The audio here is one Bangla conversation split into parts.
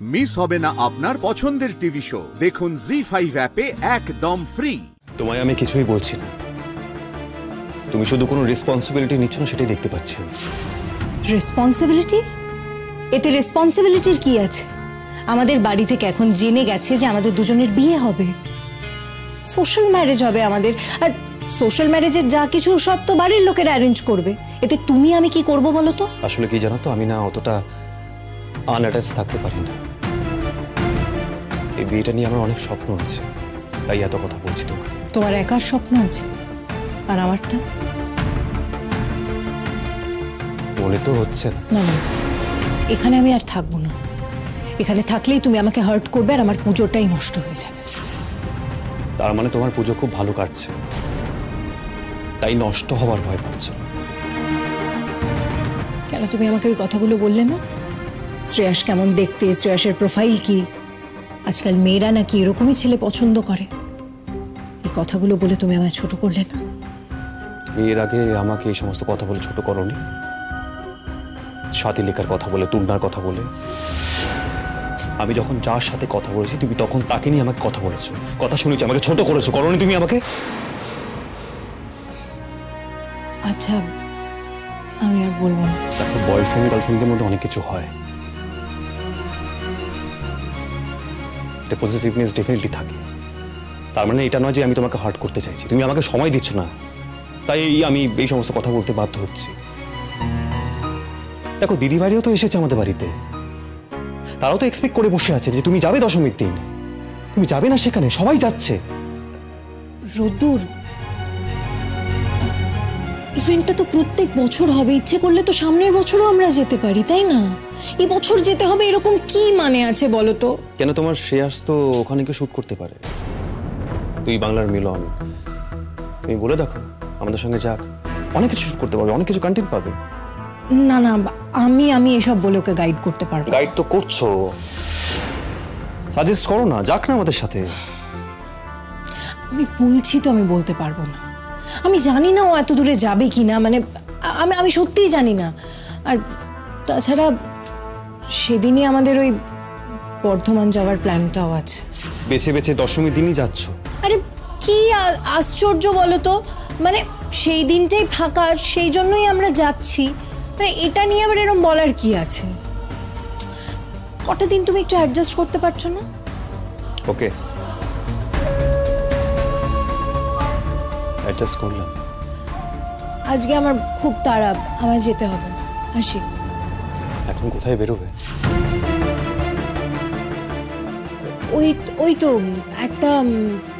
মিস হবে না আপনার পছন্দের টিভি শো। দেখুন জি5 অ্যাপে একদম ফ্রি। তোমায় আমি কিছুই বলছি না, তুমি শুধু কোনো রেসপন্সিবিলিটি নিচ্ছ না সেটাই দেখতে পাচ্ছি। রেসপন্সিবিলিটি? এতে রেসপন্সিবিলিটির কি আছে? আমাদের বাড়ি থেকে এখন জেনে গেছে যে আমাদের দুজনের বিয়ে হবে, সোশ্যাল ম্যারেজ হবে আমাদের। আর সোশ্যাল ম্যারেজের যা কিছু সব তো বাড়ির লোকেরা অ্যারেঞ্জ করবে। এতে তুমি আমি কি করব বলো তো? আসলে কি জানো তো, আমি না অতটা আনঅ্যাটাচ থাকতে পারি না। এই বিয়েটা নিয়ে আমার অনেক স্বপ্ন আছে, তাই এত কথা বলছি। তোমার একার স্বপ্ন আছে, আর আমারটা মনে তো হচ্ছে না। না, এখানে আমি আর থাকবো না। এখানে থাকলেই তুমি আমাকে হার্ট করবে আর আমার পুজোটাই নষ্ট হয়ে যাবে। তার মানে তোমার পুজো খুব ভালো কাটছে, তাই নষ্ট হবার ভয় পাচ্ছ? কেন তুমি আমাকে ওই কথাগুলো বললে না? শ্রেয়াস কেমন দেখতে, শ্রেয়াসের প্রোফাইল কি, আজকাল মেয়েরা নাকি এরকমই ছেলে পছন্দ করে। এই কথাগুলো বলে তুমি আমায় ছোট করলে না? তুমি এর আগে আমাকে এই সমস্ত কথা বলে ছোট করোনি? স্বাতীলেখার কথা বলে, তুলনার কথা বলে। আমি যখন যার সাথে কথা বলেছি তুমি তখন তাকে নিয়ে আমাকে কথা বলেছো, কথা শুনেছি, আমাকে ছোট করেছো, করোনি তুমি আমাকে? আচ্ছা, আমি আর বলবো না। দেখো, বয়ফ্রেন্ড গার্লফ্রেন্ডের মধ্যে অনেক কিছু হয়, পজিটিভনেস ডেফিনেটলি থাকে। তার মানে এটা নয় যে আমি তোমাকে হার্ট করতে চাইছি। তুমি আমাকে সময় দিচ্ছ না, তাই আমি এই সমস্ত কথা বলতে বাধ্য হচ্ছি। দেখো, দিদি বাড়িও তো এসেছে আমাদের বাড়িতে, তারাও তো এক্সপেক্ট করে বসে আছে যে তুমি যাবে দশমীর দিন। তুমি যাবে না সেখানে? সবাই যাচ্ছে। রোদ্দুর, ইভেন্টটা তো প্রত্যেক বছর হবে। ইচ্ছে করলে তো সামনের বছরও আমরা যেতে পারি, তাই না? এই বছর যেতে হবে এরকম কি মানে আছে বলো তো? কেন, তোমার শ্রেয়াস তো ওখানে গিয়ে শুট করতে পারে। তুই বাংলার মিলন, তুমি বলে দেখো আমাদের সঙ্গে যাক, অনেক কিছু শুট করতে পারবে, অনেক কিছু কন্টেন্ট পাবে। না না, আমি এসব বলে ওকে গাইড করতে পারবো। গাইড তো করছো, সাজেস্ট করো না, যাক না আমাদের সাথে। আমি বলছি তো আমি বলতে পারবো না। আমি জানি না ও এত দূরে যাবে কিনা, মানে আমি সত্যিই জানি না। আর তাছাড়া সেদিনই আমাদের ওই বর্ধমান যাওয়ার প্ল্যানটাও আছে। বেছে বেছে দশমীর দিনই যাচ্ছ? আরে কি আশ্চর্য বলো তো, মানে সেই দিনটাই ফাঁকা, সেই জন্যই আমরা যাচ্ছি। মানে এটা নিয়ে আবার এরকম বলার কি আছে? কটা দিন তুমি একটু অ্যাডজাস্ট করতে পারছো না? ওকে, অ্যাডজাস্ট করলাম। আজকে আমার খুব তাড়া, আমায় যেতে হবে। আসি। এখন কোথায় বেরোবে? ওই তো একটা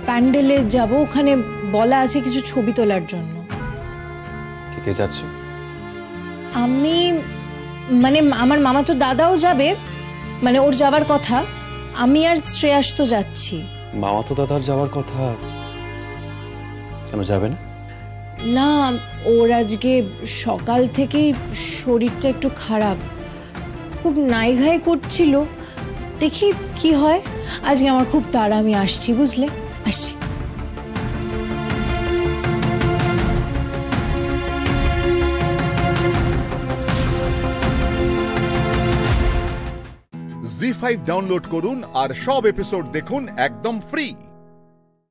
প্যান্ডেলে যাব, ওখানে বলা আছে কিছু ছবি তোলার জন্য। কে কে যাচ্ছ? আমি, মানে আমার মামাতো দাদাও যাবে, মানে ওর যাবার কথা। আমি আর শ্রেয়াস তো যাচ্ছি। মামাতো দাদার যাওয়ার কথা, কেন যাবে না? না, ওর আজকে সকাল থেকেই শরীরটা একটু খারাপ, খুব নাইঘাই করছিল। দেখি কি হয়। আজকে আমার খুব তাড়া, আমি আসছি, বুঝলে? আসছি। জি5 ডাউনলোড করুন আর সব এপিসোড দেখুন একদম ফ্রি।